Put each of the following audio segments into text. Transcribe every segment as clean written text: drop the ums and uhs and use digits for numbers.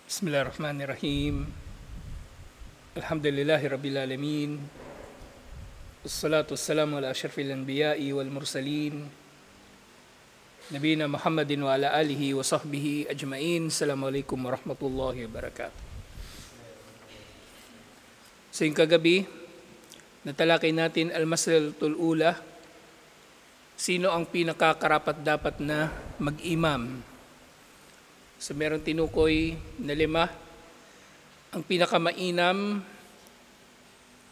Bismillahirrahmanirrahim. Alhamdulillahi Rabbil Alamin. Wassalatu wassalamu ala asyrafil anbiya'i wal mursalin. Nabiyina Muhammadin wa ala alihi wa sahbihi ajma'in. Assalamualaikum warahmatullahi wabarakatuh. Sa kagabi, natalakay natin al-mas'alatul ula. Sino ang pinakakarapat dapat na mag-imam? So meron tinukoy na 5. Ang pinakamainam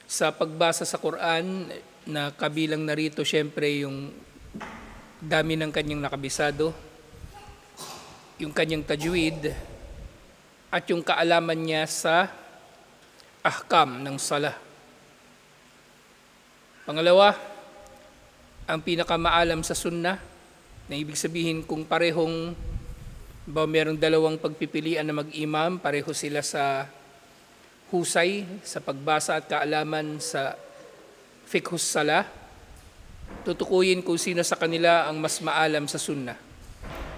sa pagbasa sa Quran na kabilang narito syempre yung dami ng kanyang nakabisado, yung kanyang tajwid, at yung kaalaman niya sa ahkam ng salah. Pangalawa, ang pinakamaalam sa sunnah, na ibig sabihin kung parehong merong dalawang pagpipilian na mag-imam, pareho sila sa husay, sa pagbasa at kaalaman sa fiqhus salah, tutukuyin kung sino sa kanila ang mas maalam sa sunnah.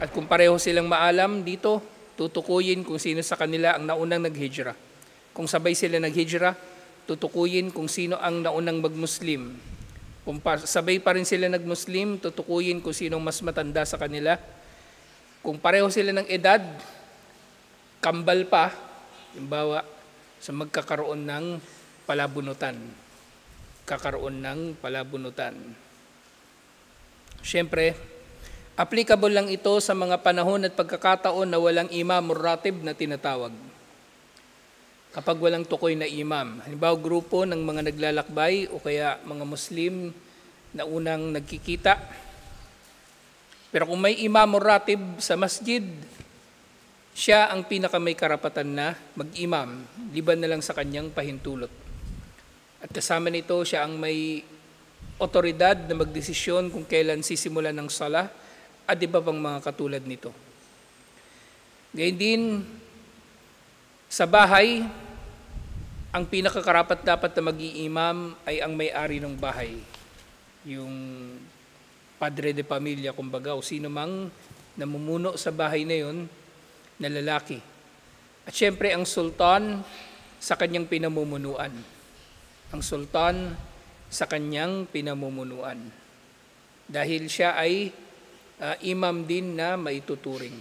At kung pareho silang maalam dito, tutukuyin kung sino sa kanila ang naunang naghijra. Kung sabay sila naghijra, tutukuyin kung sino ang naunang magmuslim. Kung sabay pa rin sila nagmuslim, tutukuyin kung sino mas matanda sa kanila. Kung pareho sila ng edad, kambal pa, halimbawa, sa magkakaroon ng palabunutan. Siyempre, applicable lang ito sa mga panahon at pagkakataon na walang imam o ratib na tinatawag. Kapag walang tukoy na imam, halimbawa grupo ng mga naglalakbay o kaya mga Muslim na unang nagkikita. Pero kung may imam o ratib sa masjid, siya ang pinakamay karapatan na mag-imam, liban na lang sa kanyang pahintulot. At kasama nito, siya ang may otoridad na magdesisyon kung kailan sisimulan ng salah at iba pang mga katulad nito. Gayun din, sa bahay, ang pinakakarapat dapat na mag-iimam ay ang may-ari ng bahay. Yung padre de pamilya, kumbaga, o sino mang namumuno sa bahay na yun na lalaki. At syempre, ang sultan sa kanyang pinamumunuan. Dahil siya ay imam din na maituturing.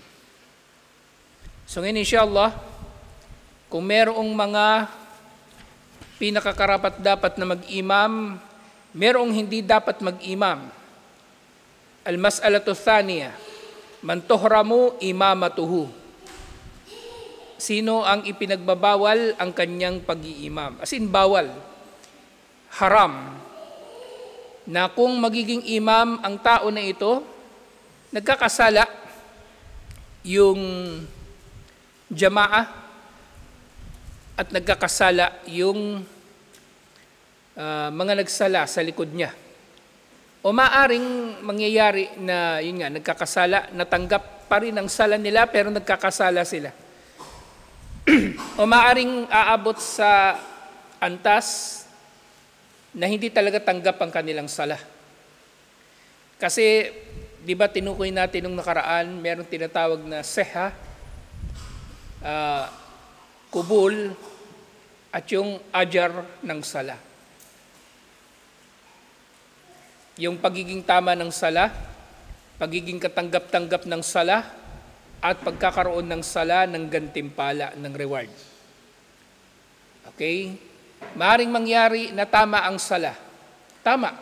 So ngayon, inshallah, kung merong mga pinakakarapat dapat na mag-imam, merong hindi dapat mag-imam. Al-mas'alatu thaniya, man tuhramu imamatuhu. Sino ang ipinagbabawal ang kanyang pag-iimam? As in, bawal. Haram. Na kung magiging imam ang tao na ito, nagkakasala yung jamaah at nagkakasala yung mga nagsala sa likod niya. O maaring mangyayari na, yun nga, nagkakasala, natanggap pa rin ang sala nila pero nagkakasala sila. O maaring aabot sa antas na hindi talaga tanggap ang kanilang sala. Kasi, di ba tinukoy natin nung nakaraan, meron tinatawag na seha, kubul, at yung ajar ng sala. Yung pagiging tama ng sala, pagiging katanggap-tanggap ng sala, at pagkakaroon ng sala ng gantimpala, ng reward. Okay? Maaring mangyari na tama ang sala. Tama.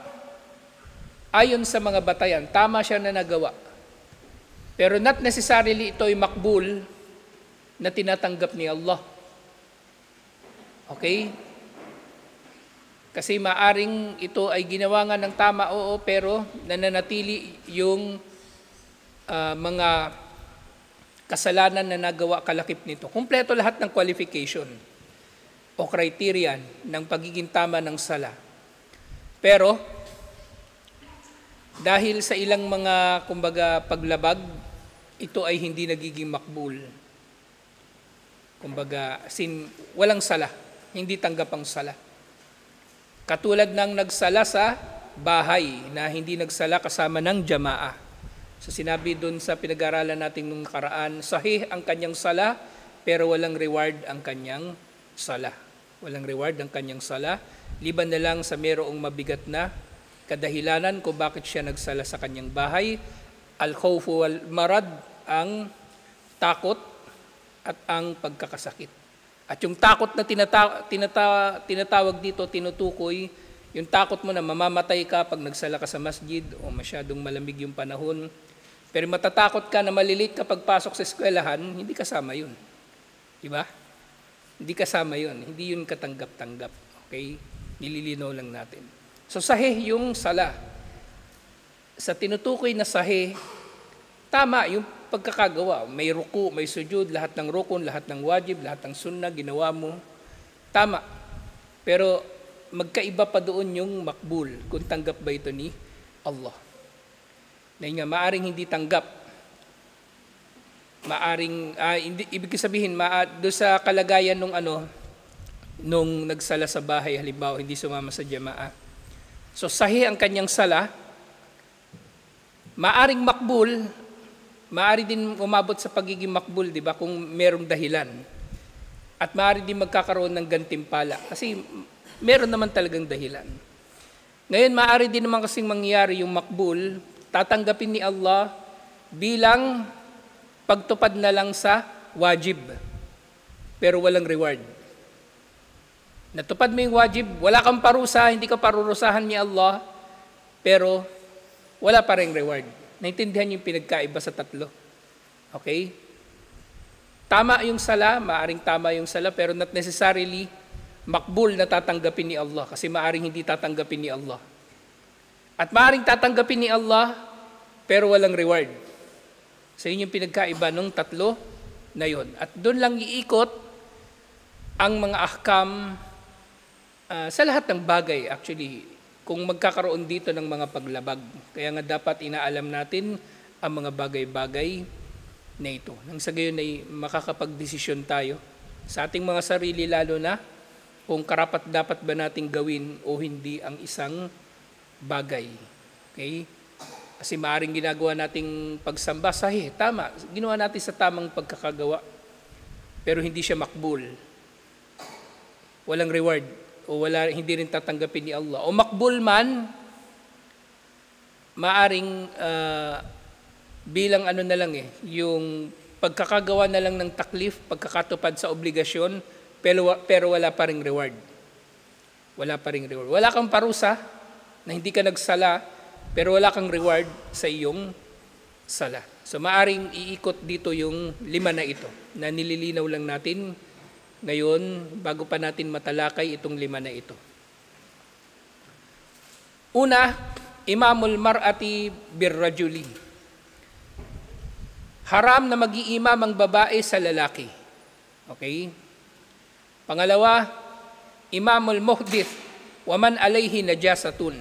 Ayon sa mga batayan, tama siya na nagawa. Pero not necessarily ito ay makbul na tinatanggap ni Allah. Okay? Kasi maaring ito ay ginawa nga ng tama, oo, pero nananatili yung mga kasalanan na nagawa kalakip nito. Kumpleto lahat ng qualification o criterion ng pagiging tama ng sala. Pero, dahil sa ilang mga, kumbaga, paglabag, ito ay hindi nagiging makbul. Kumbaga, walang sala, hindi tanggap ang sala. Katulad ng nagsala sa bahay na hindi nagsala kasama ng jamaah. So sinabi doon sa pinag-aralan natin nung nakaraan, sahih ang kanyang sala, pero walang reward ang kanyang sala. Walang reward ang kanyang sala, liban na lang sa mayroong mabigat na kadahilanan kung bakit siya nagsala sa kanyang bahay. Al-khawfu wal marad, ang takot at ang pagkakasakit. At yung takot na tinatawag dito, tinutukoy, yung takot mo na mamamatay ka pag nagsala ka sa masjid o masyadong malamig yung panahon. Pero matatakot ka na malilate kapag pasok sa eskwelahan, hindi kasama yun. Diba? Hindi kasama yun. Hindi yun katanggap-tanggap. Okay? Nililinaw lang natin. So sahih yung sala. Sa tinutukoy na sahih, tama yung pagkakagawa. May ruku, may sujud, lahat ng rukun, lahat ng wajib, lahat ng sunnah, ginawa mo. Tama. Pero magkaiba pa doon yung makbul, kung tanggap ba ito ni Allah. Dahil nga, maaring hindi tanggap. Maaring, ibig sabihin, doon sa kalagayan nung nagsala sa bahay, halimbawa, hindi sumama sa jamaa. So, sahih ang kanyang sala, maaring makbul, maari din umabot sa pagiging makbul, di ba, kung merong dahilan. At maari din magkakaroon ng gantimpala. Kasi meron naman talagang dahilan. Ngayon, maari din naman kasing mangyari yung makbul, tatanggapin ni Allah bilang pagtupad na lang sa wajib, pero walang reward. Natupad mo yung wajib, wala kang parusa, hindi ka parurusahan ni Allah, pero wala pa ring reward. Naintindihan yung pinagkaiba sa tatlo. Okay? Tama yung sala, maaring tama yung sala, pero not necessarily makbul na tatanggapin ni Allah, kasi maaring hindi tatanggapin ni Allah. At maaring tatanggapin ni Allah, pero walang reward. So yun yung pinagkaiba ng tatlo na yun. At doon lang iikot ang mga ahkam sa lahat ng bagay, actually, kung magkakaroon dito ng mga paglabag. Kaya nga dapat inaalam natin ang mga bagay-bagay na ito. Nang sa gayon ay makakapagdesisyon tayo sa ating mga sarili, lalo na kung karapat dapat ba nating gawin o hindi ang isang bagay. Okay? Kasi maaaring ginagawa nating pagsamba, sahih, tama. Ginawa natin sa tamang pagkakagawa. Pero hindi siya makbul. Walang reward. O hindi rin tatanggapin ni Allah. O makbul man, maaaring bilang na lang yung pagkakagawa na lang ng taklif, pagkakatupad sa obligasyon, pero wala pa ring reward. Wala pa ring reward. Wala kang parusa na hindi ka nagsala, pero wala kang reward sa iyong sala. So maaring iikot dito yung 5 na ito, na nililinaw lang natin ngayon bago pa natin matalakay itong 5 na ito. Una, imamul mar'ati birrajuli. Haram na mag-iimam ang babae sa lalaki. Okay? Pangalawa, imamul muhdith wa man alayhi najasatun.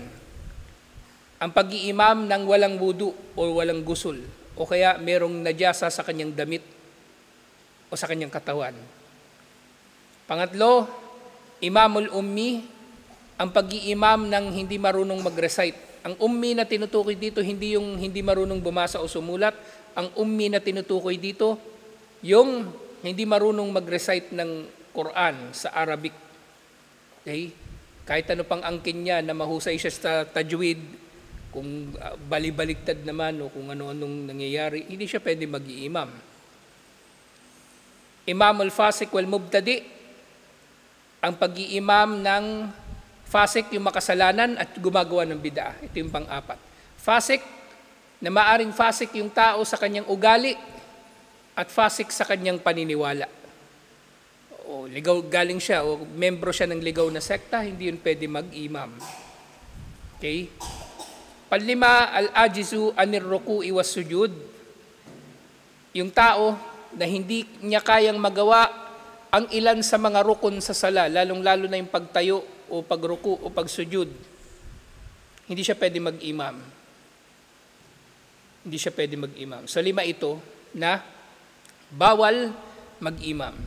Ang pag-iimam ng walang wudu o walang gusul, o kaya merong najasa sa kanyang damit o sa kanyang katawan. Pangatlo, imamul ummi, ang pag-iimam ng hindi marunong mag-recite. Ang ummi na tinutukoy dito, hindi yung hindi marunong bumasa o sumulat. Ang ummi na tinutukoy dito, yung hindi marunong mag-recite ng Quran sa Arabic. Okay? Kahit ano pang angkin niya na mahusay siya sa tajwid, kung balibaligtad naman o kung ano-anong nangyayari, hindi siya pwede mag-iimam. Imamul fasik wal mubtadi, ang pag-iimam ng fasik, yung makasalanan at gumagawa ng bid'ah. Ito yung pang-4. Fasik, na maaring fasik yung tao sa kanyang ugali at fasik sa kanyang paniniwala. O ligaw galing siya o membro siya ng ligaw na sekta, hindi yun pwede mag-imam. Okay? Panlima, al-ajizu anir ruku'i was sujud. Yung tao na hindi niya kayang magawa ang ilan sa mga rukun sa sala, lalong-lalo na yung pagtayo o pagruku o pagsujud, hindi siya pwede mag-imam. Hindi siya pwede mag-imam. So 5 ito na bawal mag-imam.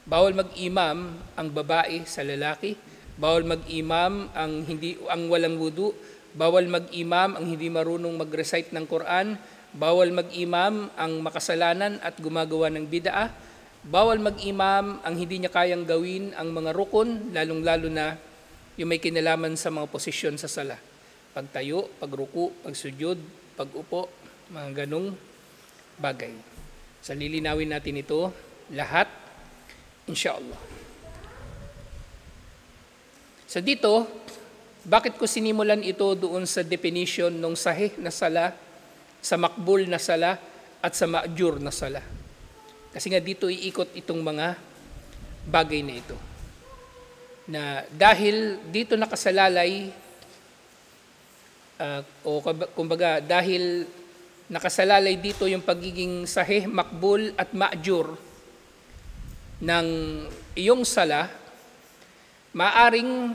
Bawal mag-imam ang babae sa lalaki, bawal mag-imam ang walang wudu, bawal mag-imam ang hindi marunong mag-recite ng Quran, bawal mag-imam ang makasalanan at gumagawa ng bid'ah, Bawal mag-imam ang hindi niya kayang gawin ang mga rukun, lalong-lalo na yung may kinalaman sa mga posisyon sa sala. Pagtayo, pagruku, pagsujud, pag-upo, mga ganong bagay. So lilinawin natin ito lahat, insyaAllah. So dito, bakit ko sinimulan ito doon sa definition ng sahih na sala, sa makbul na sala, at sa ma'jur na sala? Kasi nga dito iikot itong mga bagay na ito. Na dahil dito nakasalalay, kumbaga dahil nakasalalay dito yung pagiging sahih, makbul at ma'jur ng iyong sala, maaring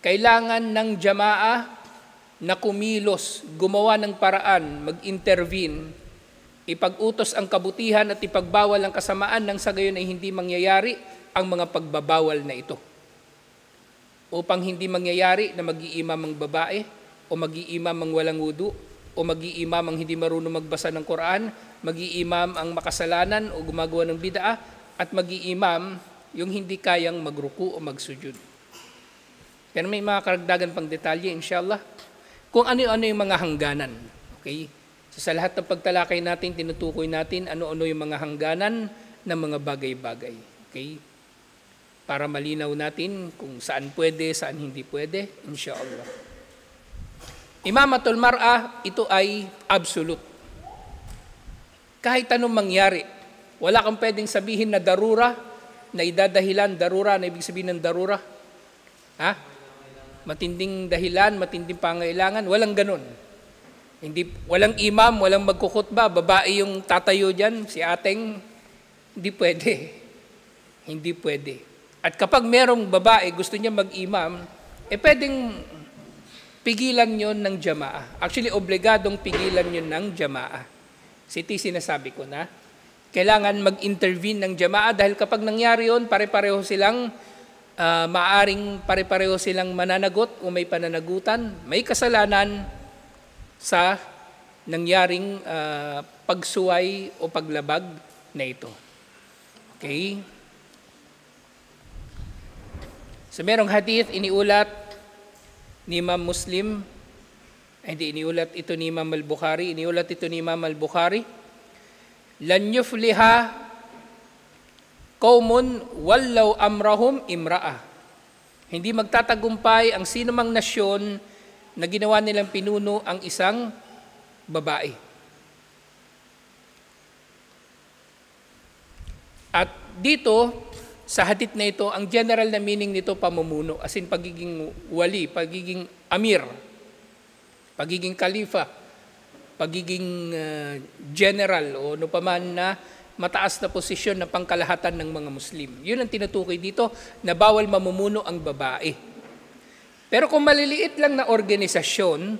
kailangan ng jamaa na kumilos, gumawa ng paraan, mag-intervene, ipag-utos ang kabutihan at ipagbawal ang kasamaan nang sa gayon ay hindi mangyayari ang mga pagbabawal na ito. Upang hindi mangyayari na mag-iimam ang babae o mag-iimam ang walang wudu o mag-iimam ang hindi marunong magbasa ng Quran, mag-iimam ang makasalanan o gumagawa ng bid'ah, at mag-iimam yung hindi kayang magruku o magsujud. Pero may mga karagdagan pang detalye, inshallah, kung ano-ano yung mga hangganan. Okay? So, sa lahat ng pagtalakay natin, tinutukoy natin ano-ano yung mga hangganan ng mga bagay-bagay. Okay? Para malinaw natin kung saan pwede, saan hindi pwede, inshallah. Imamatul mar'ah, ito ay absolute. Kahit anong mangyari, wala kang pwedeng sabihin na darura, na idadahilan, darura, na ibig sabihin ng darura. Ha? Matinding dahilan, matinding pangailangan, walang ganun. Walang imam, walang magkukhutba, babae yung tatayo dyan, si ateng, hindi pwede. Hindi pwede. At kapag merong babae, gusto niya mag-imam, pwedeng pigilan yon ng jamaa. Actually, obligadong pigilan yon ng jamaa. Sinasabi ko na, kailangan mag-intervene ng jamaa dahil kapag nangyari yon, pare-pareho silang, maaring pare-pareho silang mananagot o may pananagutan, may kasalanan sa nangyaring pagsuway o paglabag na ito. Okay? So merong hadith iniulat ni Imam Muslim, hindi iniulat ito ni Imam Al-Bukhari, iniulat ito ni Imam Al-Bukhari, lan yufliha qaumun wallaw amrahum imra'ah. Hindi magtatagumpay ang sinumang nasyon na ginawa nilang pinuno ang isang babae. At dito, sa hadith na ito, ang general na meaning nito pamumuno, as in pagiging wali, pagiging amir, pagiging kalifa, pagiging general o ano paman na mataas na posisyon na pangkalahatan ng mga Muslim. Yun ang tinutukoy dito na bawal mamumuno ang babae. Pero kung maliliit lang na organisasyon,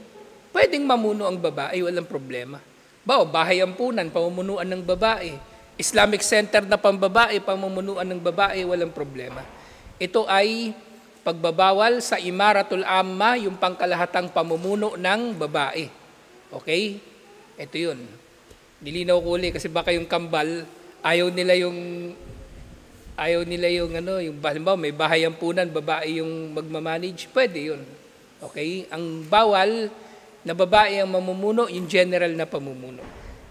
pwedeng mamuno ang babae, walang problema. Bahay ampunan, pamumunuan ng babae. Islamic Center na pambabae, pamumunuan ng babae, walang problema. Ito ay pagbabawal sa imaratul amma, yung pangkalahatang pamumuno ng babae. Okay? Ito yun. Nilinaw ko ulit kasi baka yung kambal, ayaw nila yung halimbawa may bahay ampunan, babae yung magmamanage, pwede yun. Okay? Ang bawal na babae ang mamumuno, yung general na pamumuno.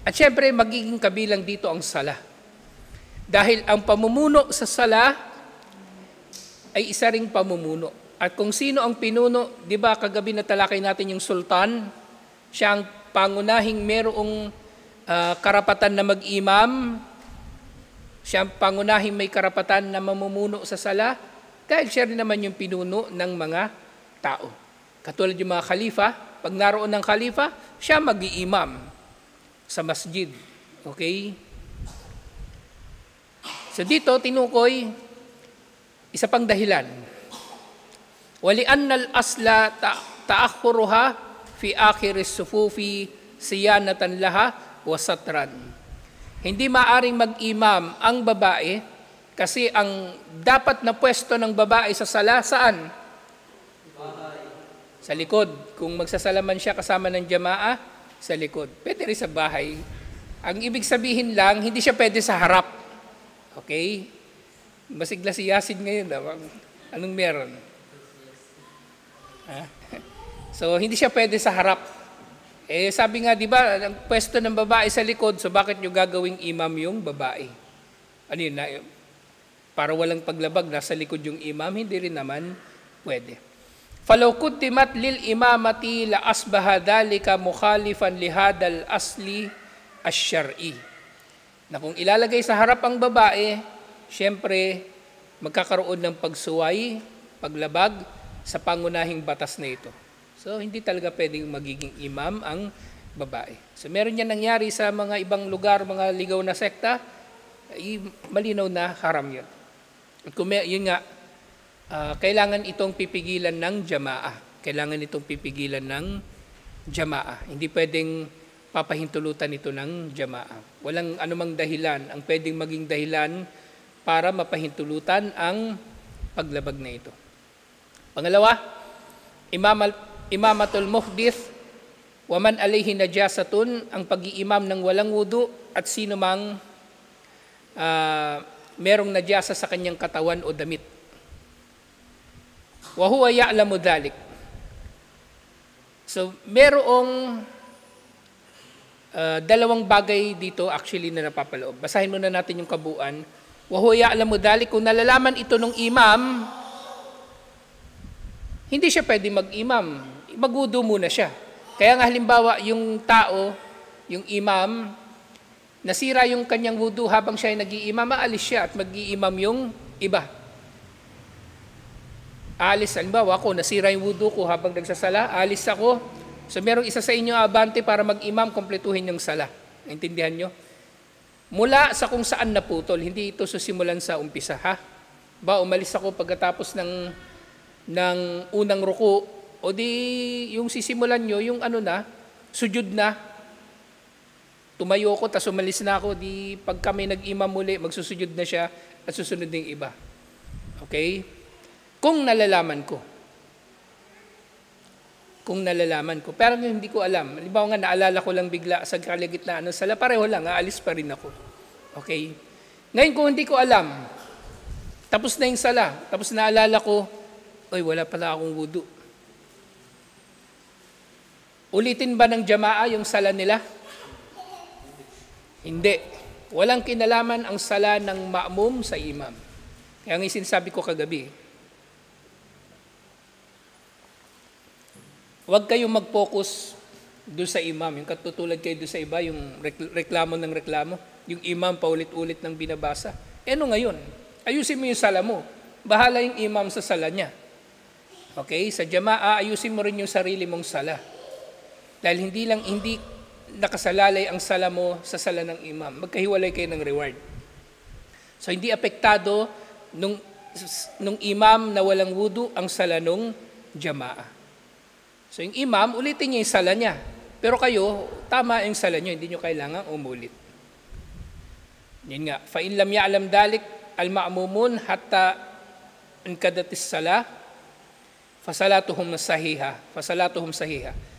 At syempre, magiging kabilang dito ang sala. Dahil ang pamumuno sa sala ay isa ring pamumuno. At kung sino ang pinuno, di ba kagabi na talakay natin yung sultan, siya ang pangunahing merong karapatan na mag-imam, siya ang pangunahing may karapatan na mamumuno sa sala dahil siya rin naman yung pinuno ng mga tao. Katulad yung mga khalifa, pag naroon ng khalifa, siya mag-iimam sa masjid. Okay? So dito, tinukoy, isa pang dahilan. Wali'anna al-asla ta'akhuruha fi akhiris sufufi siyanatan laha wa satran. Hindi maaring mag-imam ang babae kasi ang dapat na pwesto ng babae sa sala, saan? Sa likod. Kung magsasalaman siya kasama ng jamaa, sa likod. Pwede rin sa bahay. Ang ibig sabihin lang, hindi siya pwede sa harap. Okay? Masigla si Yasin ngayon. Anong meron? Ha? So, hindi siya pwede sa harap. Sabi nga, di ba, ang pwesto ng babae sa likod, so bakit nyo gagawing imam yung babae? Ano yun? Para walang paglabag, nasa likod yung imam, hindi rin naman pwede. فَلَوْ قُدِّمَتْ لِلْإِمَامَةِ لَأَصْبَحَ ذَلِكَ مُخَالِفًا لِهَذَا الْأَصْلِ الشَّرْعِي. Na kung ilalagay sa harap ang babae, syempre, magkakaroon ng pagsuway, paglabag sa pangunahing batas na ito. So, hindi talaga pwedeng magiging imam ang babae. So, meron yan nangyari sa mga ibang lugar, mga ligaw na sekta, malinaw na haram yun. At kung yun nga, kailangan itong pipigilan ng jamaah. Kailangan itong pipigilan ng jamaah. Hindi pwedeng papahintulutan ito ng jamaah. Walang anumang dahilan ang pwedeng maging dahilan para mapahintulutan ang paglabag na ito. Pangalawa, imamatul muhdith wa man alayhi najasatun, ang pag-iimam ng walang wudu at sino mang merong najasa sa kanyang katawan o damit. Wa huwa ya'lamu dhalik. So, merong dalawang bagay dito actually na napapaloob. Basahin muna natin yung kabuuan. Wa huwa ya'lamu dhalik, kung nalalaman ito ng imam, hindi siya pwede mag-imam. Magwudu muna siya. Kaya nga halimbawa, yung tao, yung imam, nasira yung kanyang wudu habang siya ay nag-iimam, maalis siya at mag-iimam yung iba. Alis, halimbawa ako, nasira yung wudu ko habang nagsasala, alis ako. So merong isa sa inyo abante para mag-imam, kompletuhin yung sala. Naintindihan nyo? Mula sa kung saan naputol, hindi ito susimulan sa umpisa, ha? Umalis ako pagkatapos ng unang ruku, o di yung sisimulan nyo, yung sujud na, tumayo ko, tas umalis na ako, di pag kami nag-imam muli, magsusujud na siya, at susunod ng iba. Okay? Kung nalalaman ko. Pero hindi ko alam. Halimbawa nga, naalala ko lang bigla sa kalagitnaan ng sala, pareho lang, aalis pa rin ako. Okay? Ngayon, kung hindi ko alam, tapos na yung sala, tapos naalala ko, wala pala akong wudu. Ulitin ba ng jamaah yung sala nila? Hindi. Walang kinalaman ang sala ng ma'mum sa imam. Kaya nga sinasabi ko kagabi, huwag kayong mag-focus doon sa imam. Yung katutulad kayo doon sa iba, yung reklamo ng reklamo. Yung imam paulit-ulit ng binabasa. Ano ngayon? Ayusin mo yung sala mo. Bahala yung imam sa sala niya. Okay? Sa jamaah, ayusin mo rin yung sarili mong sala. Dahil hindi nakasalalay ang sala mo sa sala ng imam. Magkahiwalay kayo ng reward. So, hindi apektado nung imam na walang wudu ang sala nung jamaah. So, yung imam, ulitin niya yung sala niya. Pero kayo, tama yung sala niyo, hindi niyo kailangan umulit. Yun nga, فَإِنْ لَمْ يَعْلَمْ ذَلِكَ الْمَأْمُومُونَ حَتَّى انْقَضَتِ الصَّلَاةُ فَصَلَاتُهُمْ صَحِيحَةٌ.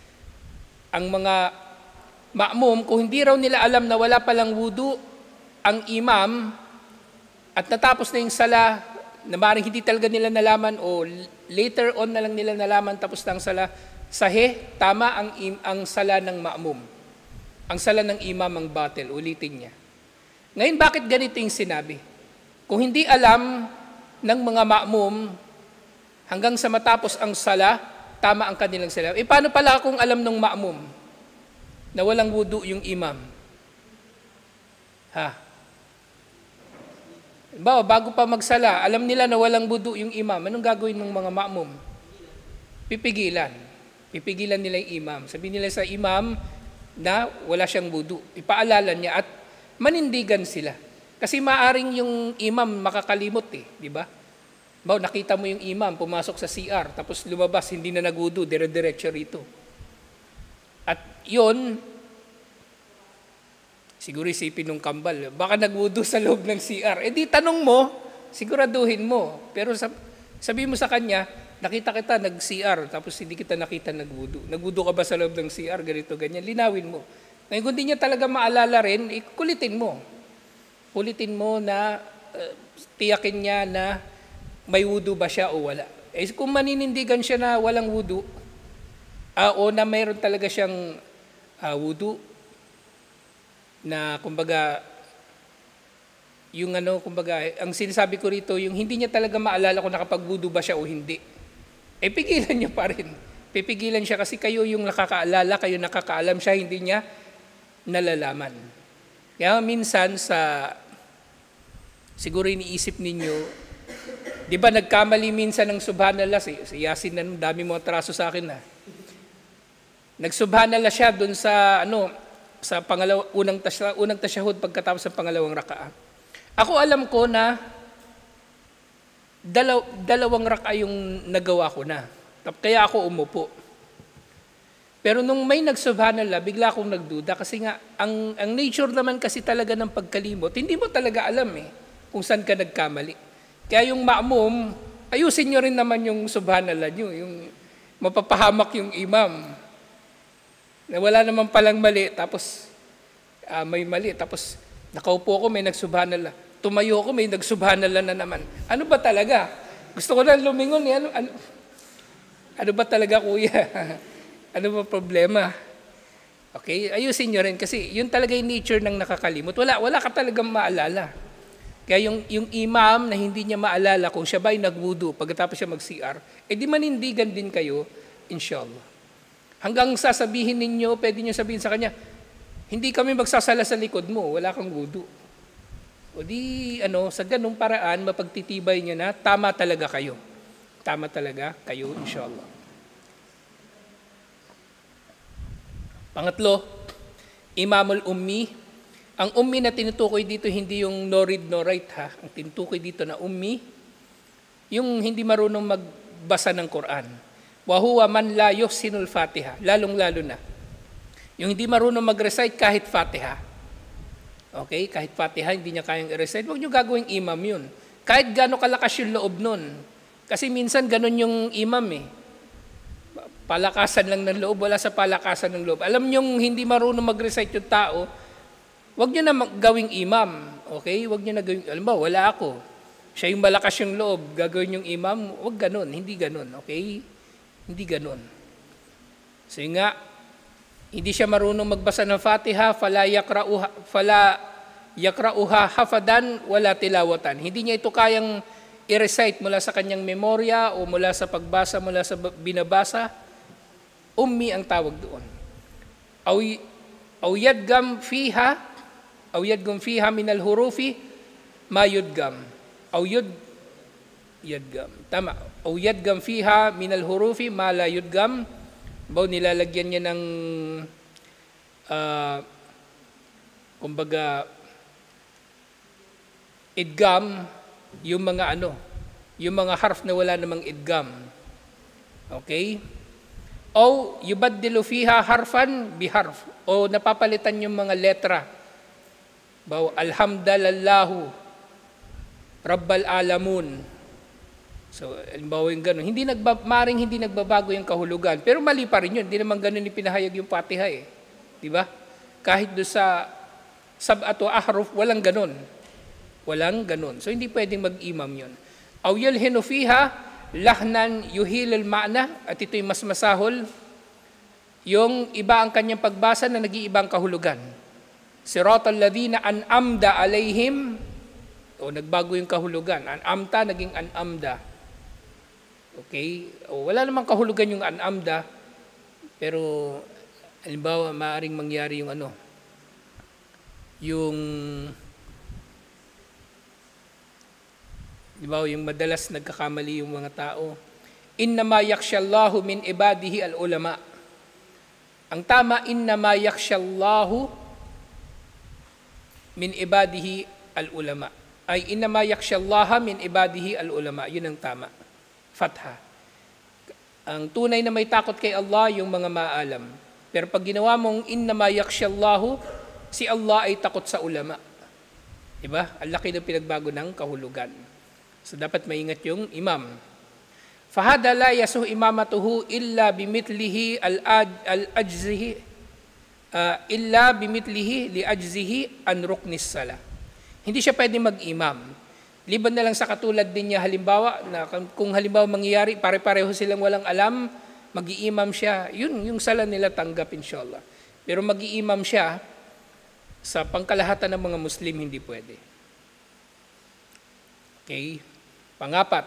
Ang mga ma'mum, kung hindi raw nila alam na wala palang wudu ang imam at natapos na yung sala, na maaaring hindi talaga nila nalaman o later on na lang nila nalaman tapos na ang sala, tama ang sala ng ma'mum. Ang sala ng imam ang batil, ulitin niya. Ngayon, bakit ganito yung sinabi? Kung hindi alam ng mga ma'mum, hanggang sa matapos ang sala, tama ang kanilang sala. Paano pala kung alam ng ma'mum na walang wudu yung imam? Bago pa magsala, alam nila na walang wudu yung imam. Anong gagawin ng mga ma'mum? Pipigilan. Pipigilan nila yung imam. Sabihin nila sa imam na wala siyang wudu. Ipaalala niya at manindigan sila. Kasi maaring yung imam makakalimot di ba? Nakita mo yung imam, pumasok sa CR, tapos lumabas, hindi na nagwudu, dire-diretso rito. At yun, siguro isipin ng kambal, baka nagwudu sa loob ng CR. Di tanong mo, siguraduhin mo. Pero sabihin mo sa kanya, nakita kita nag-CR, tapos hindi kita nakita nagwudu. Nagwudu ka ba sa loob ng CR, ganito, ganyan. Linawin mo. Ngayon, kung di niya talaga maalala rin, kulitin mo. Kulitin mo na tiyakin niya na may wudu ba siya o wala. Eh kung maninindigan siya na walang wudu, o na mayroon talaga siyang wudu, na kumbaga, yung kumbaga, ang sinasabi ko rito, yung hindi niya talaga maalala kung nakapag-wudu ba siya o hindi. Eh pigilan niya pa rin. Pipigilan siya kasi kayo yung nakakaalala, kayo nakakaalam, siya hindi niya nalalaman. Kaya minsan siguro iniisip ninyo, di ba nagkamali minsan ng subhanallah, si Yasin na dami mo atraso sa akin na. Nagsubhanallah siya dun sa sa unang tasyahud pagkatapos ng pangalawang raka'a. Ako alam ko na dalawang raka'a yung nagawa ko na. Kaya ako umupo. Pero nung may nagsubhanallah, bigla akong nagduda kasi nga ang nature naman kasi talaga ng pagkalimot, hindi mo talaga alam kung saan ka nagkamali. Kaya yung ma'mum, ayusin nyo rin naman yung subhanallah nyo, yung mapapahamak yung imam. Na wala naman palang mali, tapos may mali, tapos nakaupo ko, may nagsubhanallah. Tumayo ko, may nagsubhanallah na naman. Ano ba talaga? Gusto ko na lumingon. Ano ba talaga, kuya? Ano ba problema? Okay, ayusin nyo rin kasi yun talaga yung nature ng nakakalimot. Wala ka talagang maalala. Kaya yung imam na hindi niya maalala kung siya ba'y nagwudu pagkatapos siya mag-CR, di manindigan din kayo, inshallah. Hanggang sasabihin ninyo, pwede nyo sabihin sa kanya, hindi kami magsasala sa likod mo, wala kang wudu. O di, sa ganung paraan, mapagtitibay nyo na, tama talaga kayo. Tama talaga kayo, inshallah. Pangatlo, imamul ummi. Ang ummi na tinutukoy dito, hindi yung no read, no write ha. Ang tinutukoy dito na ummi, yung hindi marunong magbasa ng Quran. Wa huwa man la yuhsinul Fatiha, lalong-lalo na. Yung hindi marunong mag-recite kahit Fatiha. Okay, kahit Fatiha, hindi niya kayang i-recite. Huwag niyo gagawing imam yun. Kahit gaano kalakas yung loob nun. Kasi minsan ganun yung imam palakasan lang ng loob, wala sa palakasan ng loob. Alam niyong hindi marunong mag-recite yung tao, huwag niyo na gawing imam. Okay? Huwag niyo na gawing, alam ba, wala ako. Siya yung malakas yung loob, gagawin yung imam, huwag ganun, hindi ganun. Okay? Hindi ganun. So nga, hindi siya marunong magbasa ng Fatiha, fala yakra'uha hafadan, wala tilawatan. Hindi niya ito kayang i-recite mula sa kanyang memorya o mula sa pagbasa, mula sa binabasa. Ummi ang tawag doon. Aw yadgam fiha minal hurufi ma yudgam. Yadgam. Tama. Aw yadgam fiha minal hurufi ma la yudgam. Nilalagyan niya ng kumbaga idgam, yung mga harf na wala namang idgam. Okay? O yubaddilu fiha harfan biharf, o napapalitan yung mga letra. Alhamdulillahu Rabbal alamun. So, halimbawa yung gano'n. Maring hindi nagbabago yung kahulugan. Pero mali pa rin yun. Hindi naman gano'n ipinahayag yung Fatiha Di ba? Kahit doon sa sab'atu ahruf, walang gano'n. Walang gano'n. So, hindi pwedeng mag-imam yun. Aw yulhinu fiha lahnan yuhilul ma'na, at ito'y mas masahol, yung iba ang kanyang pagbasa na nag-iibang kahulugan. Siratal ladina an'amda alayhim, o nagbago yung kahulugan. An'amta naging an'amda. Okay? O wala namang kahulugan yung an'amda, pero halimbawa maaaring mangyari yung yung madalas nagkakamali yung mga tao. Innama yakhshallahu min ibadihi al-ulama. Ang tama, innama yakhshallahu min ibadihi al-ulama. Ay innama yakhshallaha min ibadihi al-ulama. Yun ang tama. Fatha. Ang tunay na may takot kay Allah, yung mga maalam. Pero pag ginawa mong innama yakhshallahu, si Allah ay takot sa ulama. Diba? Ang laki ng pinagbago ng kahulugan. So dapat maingat yung imam. Fahada la yasuh imamatuhu illa bimitlihi al-ajzihi illa bimitlihi li ajzihi an ruknis salah. Hindi siya pwedeng mag-imam Liban na lang sa katulad din niya halimbawa, na kung halimbawa mangyayari, pare-pareho silang walang alam, mag-iimam siya, yun, yung sala nila tanggap inshallah. Pero mag-iimam siya, sa pangkalahatan ng mga Muslim, hindi pwede. Okay? Pangapat,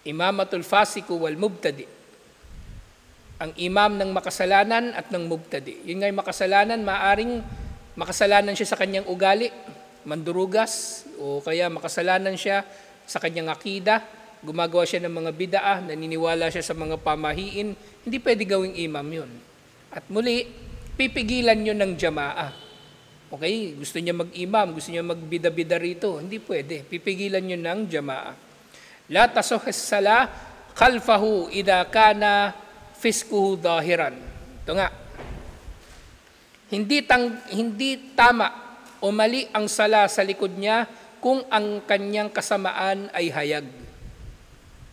imamatul fasiku wal mubtadi. Ang imam ng makasalanan at ng mubtadi. Yun nga'y makasalanan, maaring makasalanan siya sa kanyang ugali, mandurugas, o kaya makasalanan siya sa kanyang akida, gumagawa siya ng mga bid'ah, naniniwala siya sa mga pamahiin, hindi pwede gawing imam yun. At muli, pipigilan yun ng jamaah. Okay, gusto niya mag-imam, gusto niya magbida-bida rito, hindi pwede. Pipigilan yun ng jamaah. La tasuh as-salah khalfahu idha kana fiskuhu dahiran. Ito nga. Hindi tama o mali ang sala sa likod niya kung ang kanyang kasamaan ay hayag.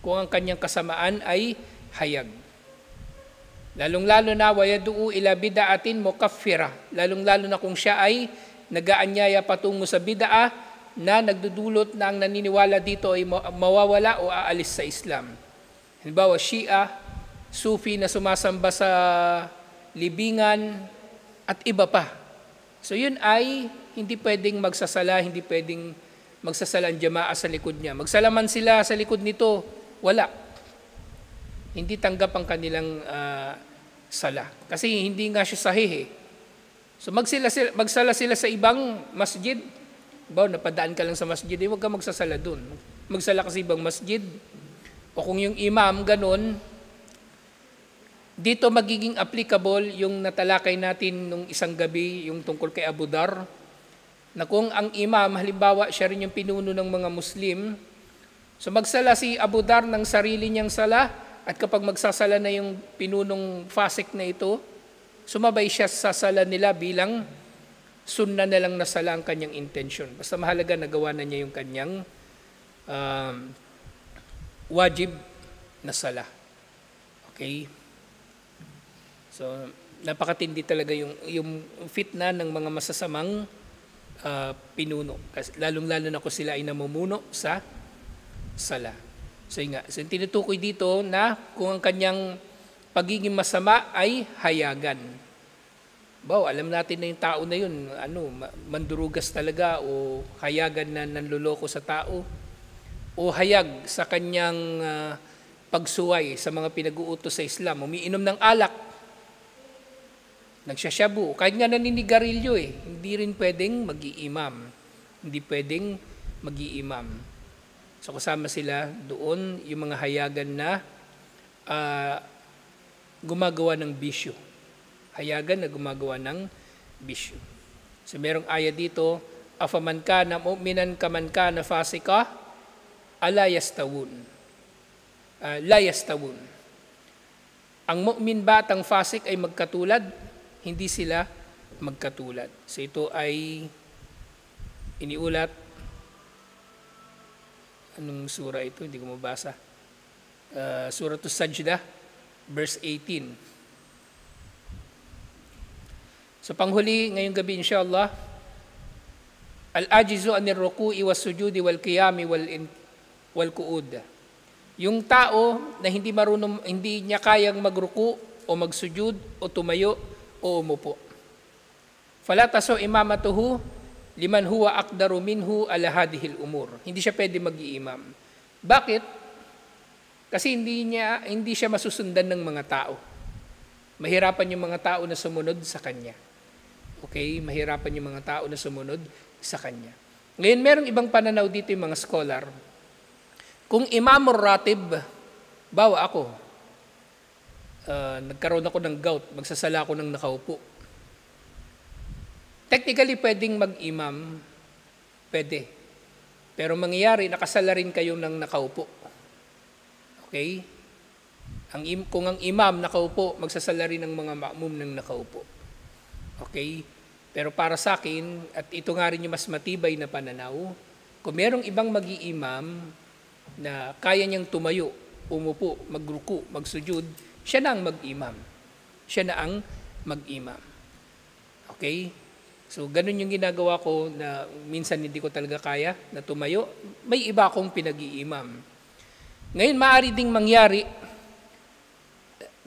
Kung ang kanyang kasamaan ay hayag. Lalong-lalo na wayaduu ila bid'atin mukaffira. Lalong-lalo na kung siya ay nag-aanyaya patungo sa bid'ah na nagdudulot na ang naniniwala dito ay mawawala o aalis sa Islam. Halimbawa, Shia, Sufi na sumasamba sa libingan at iba pa. So yun ay hindi pwedeng magsasala, hindi pwedeng magsasala ang jamaah sa likod niya. Magsalaman sila sa likod nito, wala. Hindi tanggap ang kanilang sala. Kasi hindi nga siya sahih eh. So magsala sila sa ibang masjid. Napadaan ka lang sa masjid, huwag ka magsasala dun. Magsala ka sa ibang masjid. O kung yung imam, ganun, dito magiging applicable yung natalakay natin nung isang gabi, yung tungkol kay Abu Dar, na kung ang imam, halimbawa, siya rin yung pinuno ng mga Muslim, so magsala si Abu Dar ng sarili niyang sala, at kapag magsasala na yung pinunong fasik na ito, sumabay siya sa sala nila bilang sunna na lang na sala ang kanyang intention. Basta mahalaga nagawa na niya yung kanyang wajib na sala. Okay? So, napakatindi talaga yung fitna ng mga masasamang pinuno. Lalong-lalo na kung sila ay namumuno sa sala. So tinutukoy dito na kung ang kanyang pagiging masama ay hayagan. Alam natin na yung tao na yun, mandurugas talaga o hayagan na nanluloko sa tao o hayag sa kanyang pagsuway sa mga pinag-uutos sa Islam. Umiinom ng alak, nagsasyabu, kahit nga naninigarilyo hindi rin pwedeng mag-iimam. Hindi pwedeng mag-iimam. So kasama sila doon yung mga hayagan na gumagawa ng bisyo. Hayagan na gumagawa ng bisyo. So merong aya dito, afaman kana mu'minan kaman kana fasika ala yastawun. La yastawun. Ang mu'min ba at ang fasik ay magkatulad? Hindi sila magkatulad. So ito ay iniulat. Anong sura ito? Hindi ko mabasa. Suratul Sajdah, verse 18. So panghuli, ngayong gabi inshallah, al-ajizu anir ruku'i was sujudi wal qiyami wal qu'ud. Yung tao na hindi marunong, hindi niya kayang magruku o magsujud o tumayo o umupo. Fala taso imamatuhu liman huwa aqdaru minhu ala hadhil umur. Hindi siya pwede mag-iimam. Bakit? Kasi hindi siya masusundan ng mga tao. Mahirapan yung mga tao na sumunod sa kanya. Okay? Mahirapan yung mga tao na sumunod sa kanya. Ngayon, merong ibang pananaw dito yung mga scholar. Kung imamur ratib, ako, nagkaroon ako ng gout, magsasala ako ng nakaupo. Technically, pwedeng mag-imam. Pwede. Pero mangyayari, nakasala rin kayo ng nakaupo. Okay? Kung ang imam nakaupo, magsasala rin ng mga ma'mum ng nakaupo. Okay? Pero para sa akin, at ito nga rin yung mas matibay na pananaw, kung merong ibang mag-iimam na kaya niyang tumayo, umupo, magruku, magsujud, siya na ang mag-imam. Siya na ang mag-imam. Okay? So, ganun yung ginagawa ko na minsan hindi ko talaga kaya na tumayo. May iba akong pinag-iimam. Ngayon, maaari ding mangyari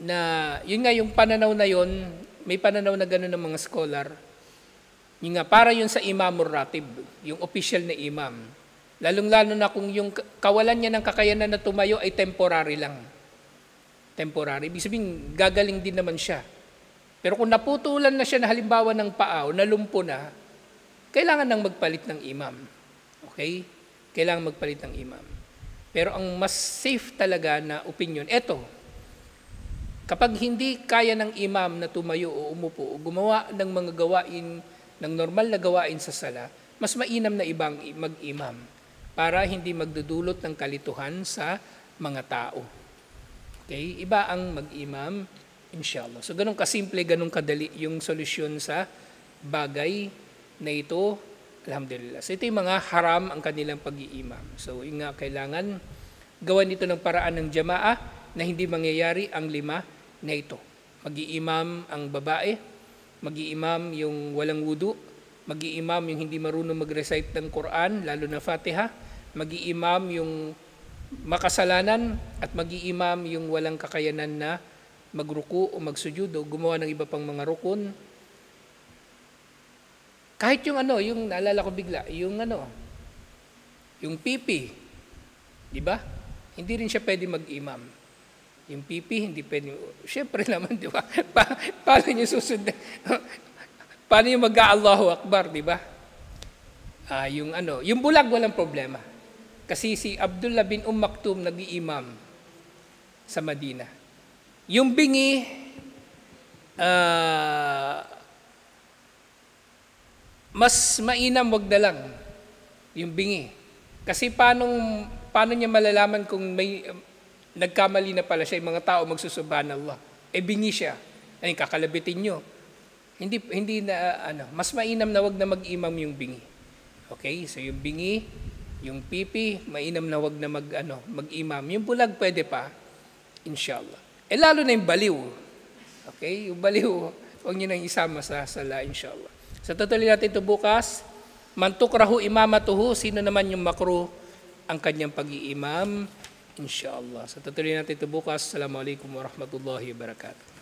na, yun nga yung pananaw na yun, may pananaw na ganun ng mga scholar. Yun nga, para yun sa imamur ratib, yung official na imam. Lalong-lalo na kung yung kawalan niya ng kakayanan na tumayo ay temporary lang. Temporary. Ibig sabihin, gagaling din naman siya. Pero kung naputulan na siya na halimbawa ng paa o nalumpo na, kailangan nang magpalit ng imam. Okay? Kailangan magpalit ng imam. Pero ang mas safe talaga na opinion, eto, kapag hindi kaya ng imam na tumayo o umupo o gumawa ng mga gawain, ng normal na gawain sa sala, mas mainam na ibang mag-imam para hindi magdudulot ng kalituhan sa mga tao. Okay? Iba ang mag-imam, inshallah. So, ganun kasimple, ganun kadali yung solusyon sa bagay na ito, alhamdulillah. So, ito yung mga haram ang kanilang pag-iimam. So, yung nga, kailangan gawan ito ng paraan ng jamaah na hindi mangyayari ang 5 na ito. Mag-iimam ang babae, mag-iimam yung walang wudu, mag-iimam yung hindi marunong mag-recite ng Quran, lalo na Fatiha, mag-iimam yung makasalanan, at mag-iimam yung walang kakayanan na magruku o magsujud o gumawa ng iba pang mga rukun. Kahit yung yung naalala ko bigla, yung pipi, di ba? Hindi rin siya pwede mag-imam. Yung pipi, hindi pwede. Siyempre naman, di ba? Paano niyo susunod? Paano yung mag-Allahu Akbar, di ba? Yung bulag walang problema. Kasi si Abdullah bin Maktum nag-iimam sa Madina. Yung bingi, mas mainam wag na lang yung bingi. Kasi paano niya malalaman kung may nagkamali na pala siya, yung mga tao magsusubhanallah. Bingi siya. Ay, kakalabitin nyo. Hindi na, mas mainam na wag na mag-imam yung bingi. Okay? So yung bingi, yung pipi, mainam na wag na mag-imam. Yung bulag pwede pa, inshallah. Lalo na yung baliw. Okay? Yung baliw, huwag nyo nang isama sa sala, inshallah. So, tutuloy natin ito bukas. Man tukrahu imamatuhu, sino naman yung makruh ang kanyang pag-iimam, inshallah. So, tutuloy natin ito bukas. Assalamualaikum warahmatullahi wabarakatuh.